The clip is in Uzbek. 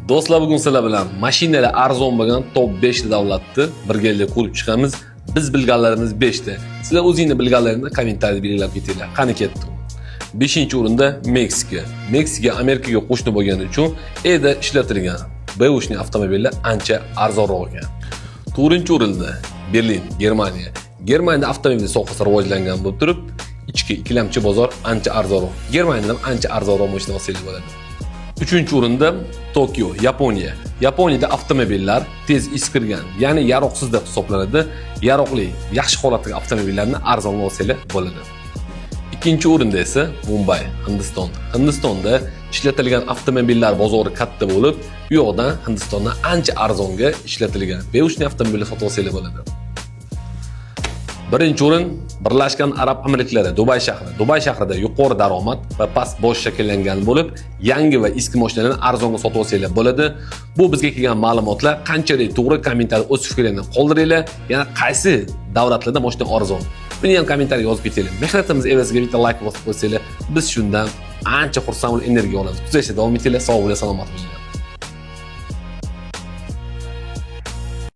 Do'stlar, bugun sizlar bilan mashinalar arzon bo'lgan top 5 ta davlatni birgalikda ko'rib chiqamiz. Biz bilganlarimiz 5 ta. Sizlar o'zingizning bilganlaringizni kommentariyada belgilab ketinglar. Qani ketdi. 5-o'rinda Meksika. Meksika Amerikaga qo'shni bo'lgani uchun eda ishlatilgan B-ning avtomobillar ancha arzonroq ekan. 4-o'rinda Berlin, Germaniya. Germaniyada avtomobil sohasi rivojlangan bo'lib turib, ichki ikkilamchi bozor ancha arzonroq. Germaniyada ham ancha arzonroq mashina olsangiz bo'ladi. 3-o'rinda Tokio, Yaponiya. Yaponiyada avtomobillar tez iskirgan, ya'ni yaroqsiz deb hisoblanadi. Yaroqli, yaxshi holatdagi avtomobillarni arzonga olsangiz bo'ladi. 2-o'rinda esa Mumbay, Hindiston. Hindistonda ishlatilgan avtomobillar bozori katta bo'lib, u yoqdan Hindistondan ancha arzonga ishlatilgan B-ning avtomobilni sotib olsangiz bo'ladi. 1-o'rin Birlashgan Arab Amirliklari, Dubay shahri. Dubay shahrida yuqori daromad va past bosh shakllangan bo'lib, yangi va eski mashinalarni arzonga sotib olsangiz bo'ladi. Bu bizga kelgan ma'lumotlar qanchalik to'g'ri, kommentariyada o'z fikringizni qoldiringlar. Yana qaysi davlatlarda mashina arzon? Buni ham kommentariyga yozib ketinglar. Mehnatimiz evaziga bitta like bosib qo'ysanglar, biz shundan ancha xursand bo'lib energiya olamiz. Kuzatishda davom etinglar. Sog' bo'ling, salomat bo'ling.